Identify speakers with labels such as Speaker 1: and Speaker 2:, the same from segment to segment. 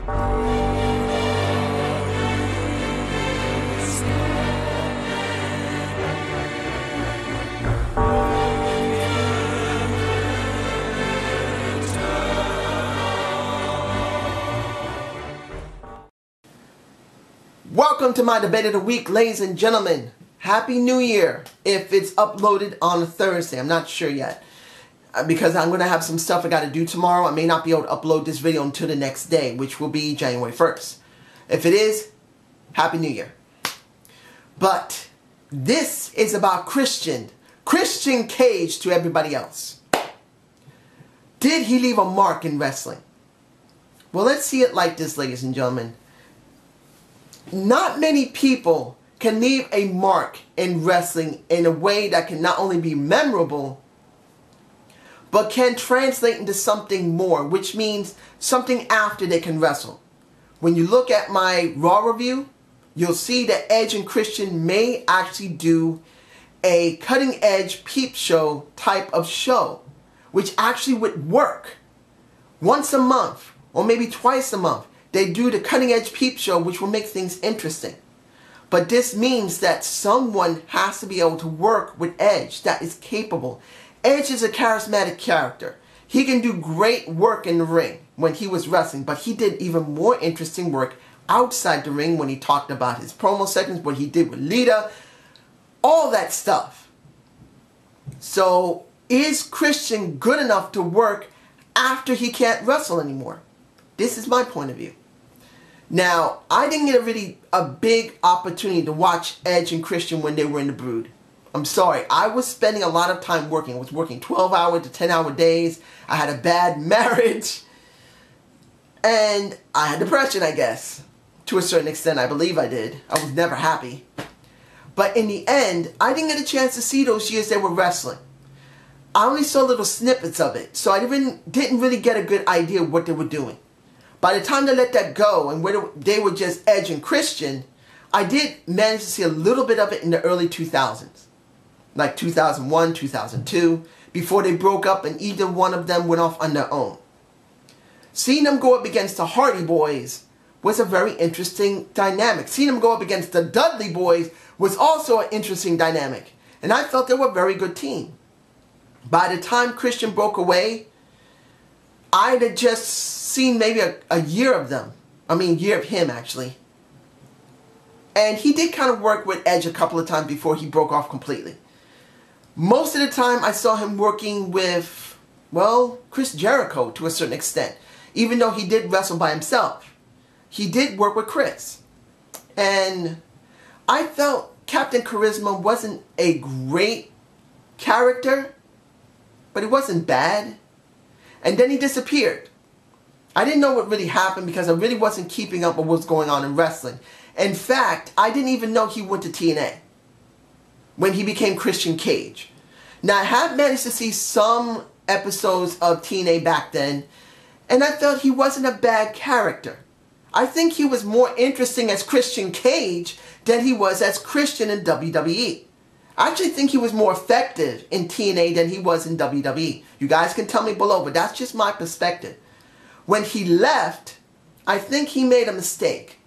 Speaker 1: Welcome to my debate of the week, ladies and gentlemen. Happy New Year if it's uploaded on a Thursday. I'm not sure yet because I'm going to have some stuff I got to do tomorrow. I may not be able to upload this video until the next day, which will be January 1st. If it is, Happy New Year. But this is about Christian Cage to everybody else. Did he leave a mark in wrestling? Well, let's see it like this, ladies and gentlemen. Not many people can leave a mark in wrestling in a way that can not only be memorable, but can translate into something more, which means something after they can wrestle. When you look at my Raw review, you'll see that Edge and Christian may actually do a cutting edge peep show type of show, which actually would work. Once a month, or maybe twice a month, they do the cutting edge peep show, which will make things interesting. But this means that someone has to be able to work with Edge that is capable. Edge is a charismatic character. He can do great work in the ring when he was wrestling, but he did even more interesting work outside the ring when he talked about his promo segments, what he did with Lita, all that stuff. So is Christian good enough to work after he can't wrestle anymore? This is my point of view. Now, I didn't get a big opportunity to watch Edge and Christian when they were in the Brood. I'm sorry. I was spending a lot of time working. I was working 12-hour to 10-hour days. I had a bad marriage. And I had depression, I guess. To a certain extent, I believe I did. I was never happy. But in the end, I didn't get a chance to see those years they were wrestling. I only saw little snippets of it. So I didn't really get a good idea of what they were doing. By the time they let that go and they were just Edge and Christian, I did manage to see a little bit of it in the early 2000s. Like 2001, 2002, before they broke up and either one of them went off on their own. Seeing them go up against the Hardy Boys was a very interesting dynamic. Seeing them go up against the Dudley Boys was also an interesting dynamic. And I felt they were a very good team. By the time Christian broke away, I'd have just seen maybe a year of them. I mean, year of him, actually. And he did kind of work with Edge a couple of times before he broke off completely. Most of the time, I saw him working with, well, Chris Jericho to a certain extent. Even though he did wrestle by himself, he did work with Chris. And I felt Captain Charisma wasn't a great character, but he wasn't bad. And then he disappeared. I didn't know what really happened because I really wasn't keeping up with what was going on in wrestling. In fact, I didn't even know he went to TNA when he became Christian Cage. Now, I have managed to see some episodes of TNA back then, and I felt he wasn't a bad character. I think he was more interesting as Christian Cage than he was as Christian in WWE. I actually think he was more effective in TNA than he was in WWE. You guys can tell me below, but that's just my perspective. When he left, I think he made a mistake.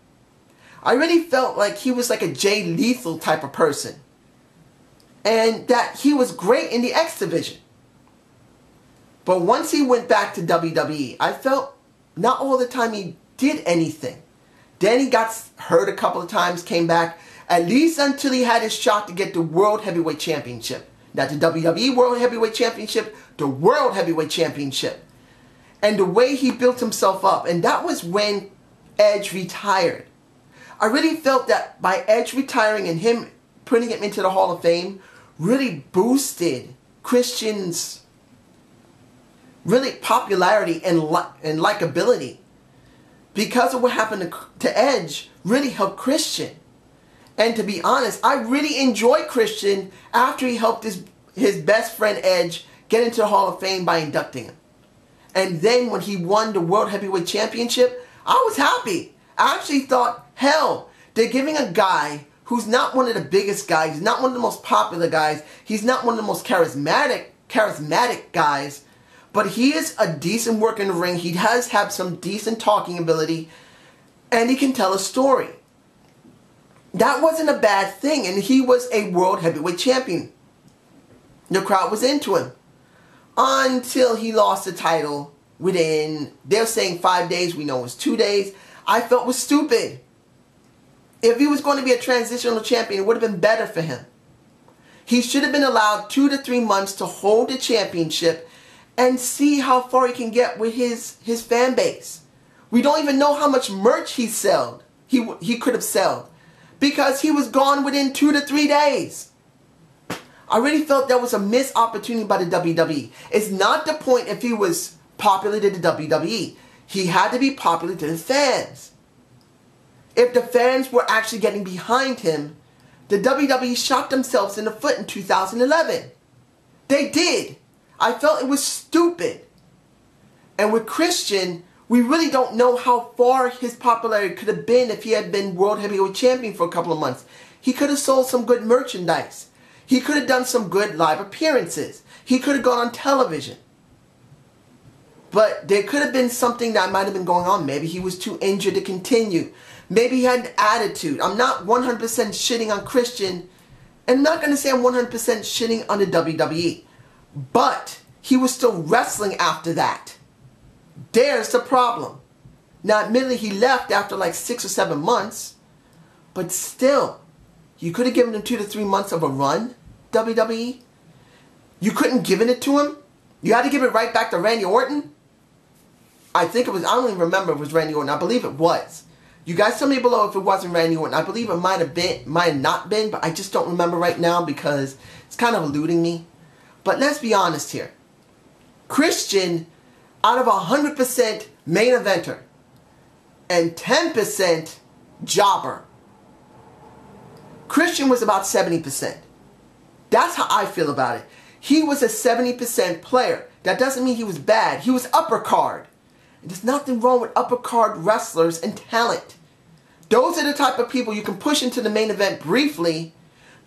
Speaker 1: I really felt like he was like a Jay Lethal type of person. And that he was great in the X Division. But once he went back to WWE, I felt not all the time he did anything. Then he got hurt a couple of times, came back, at least until he had his shot to get the World Heavyweight Championship. Not the WWE World Heavyweight Championship, the World Heavyweight Championship. And the way he built himself up. And that was when Edge retired. I really felt that by Edge retiring and him putting him into the Hall of Fame really boosted Christian's really popularity and likability. Because of what happened to Edge really helped Christian. And to be honest, I really enjoyed Christian after he helped his best friend Edge get into the Hall of Fame by inducting him. And then when he won the World Heavyweight Championship, I was happy. I actually thought, hell, they're giving a guy who's not one of the biggest guys, he's not one of the most popular guys, he's not one of the most charismatic guys, but he is a decent worker in the ring. He does have some decent talking ability. and he can tell a story. That wasn't a bad thing, and he was a world heavyweight champion. The crowd was into him until he lost the title within, they're saying 5 days, we know it was 2 days. I felt it was stupid. If he was going to be a transitional champion, it would have been better for him. He should have been allowed 2 to 3 months to hold the championship and see how far he can get with his fan base. We don't even know how much merch he sold. He could have sold, because he was gone within 2 to 3 days. I really felt that was a missed opportunity by the WWE. It's not the point if he was popular to the WWE. He had to be popular to the fans. If the fans were actually getting behind him, the WWE shot themselves in the foot in 2011. They did. I felt it was stupid. And with Christian, we really don't know how far his popularity could have been if he had been World Heavyweight Champion for a couple of months. He could have sold some good merchandise. He could have done some good live appearances. He could have gone on television. But there could have been something that might have been going on. Maybe he was too injured to continue. Maybe he had an attitude. I'm not 100% shitting on Christian. And I'm not going to say I'm 100% shitting on the WWE. But he was still wrestling after that. There's the problem. Now, admittedly, he left after like 6 or 7 months. But still, you could have given him 2 to 3 months of a run, WWE. You couldn't give it to him. You had to give it right back to Randy Orton. I think it was, I don't even remember if it was Randy Orton. I believe it was. You guys tell me below if it wasn't Randy Orton. I believe it might have not been, but I just don't remember right now because it's kind of eluding me. But let's be honest here. Christian, out of 100% main eventer and 10% jobber, Christian was about 70%. That's how I feel about it. He was a 70% player. That doesn't mean he was bad. He was upper card. There's nothing wrong with upper card wrestlers and talent. Those are the type of people you can push into the main event briefly,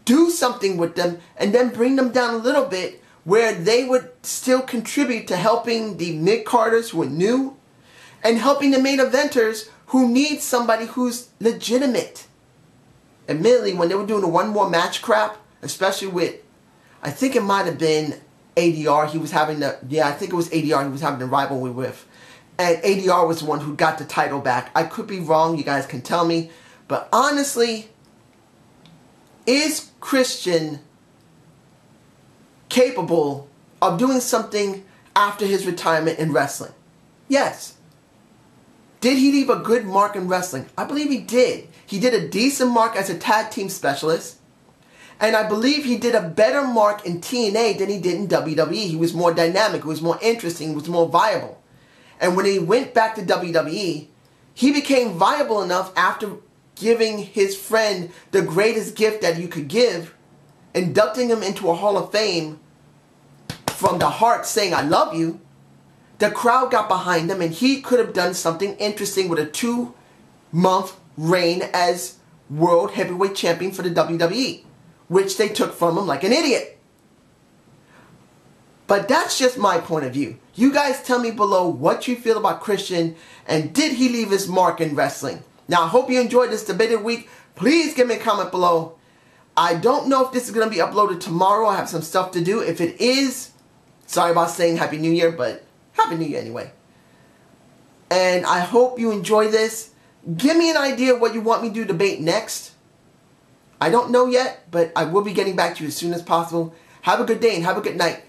Speaker 1: do something with them, and then bring them down a little bit where they would still contribute to helping the mid-carders who are new and helping the main eventers who need somebody who's legitimate. Admittedly, when they were doing the one more match crap, especially with, I think it might have been ADR, he was having the, yeah, I think it was ADR he was having the rivalry with. And ADR was the one who got the title back. I could be wrong, you guys can tell me. But honestly, is Christian capable of doing something after his retirement in wrestling? Yes. Did he leave a good mark in wrestling? I believe he did. He did a decent mark as a tag team specialist. And I believe he did a better mark in TNA than he did in WWE. He was more dynamic, he was more interesting, he was more viable. And when he went back to WWE, he became viable enough after giving his friend the greatest gift that you could give, inducting him into a Hall of Fame from the heart saying, I love you. The crowd got behind him and he could have done something interesting with a 2-month reign as World Heavyweight Champion for the WWE, which they took from him like an idiot. But that's just my point of view. You guys tell me below what you feel about Christian and did he leave his mark in wrestling? Now, I hope you enjoyed this debate of the week. Please give me a comment below. I don't know if this is going to be uploaded tomorrow. I have some stuff to do. If it is, sorry about saying Happy New Year, but Happy New Year anyway. And I hope you enjoy this. Give me an idea what you want me to do debate next. I don't know yet, but I will be getting back to you as soon as possible. Have a good day and have a good night.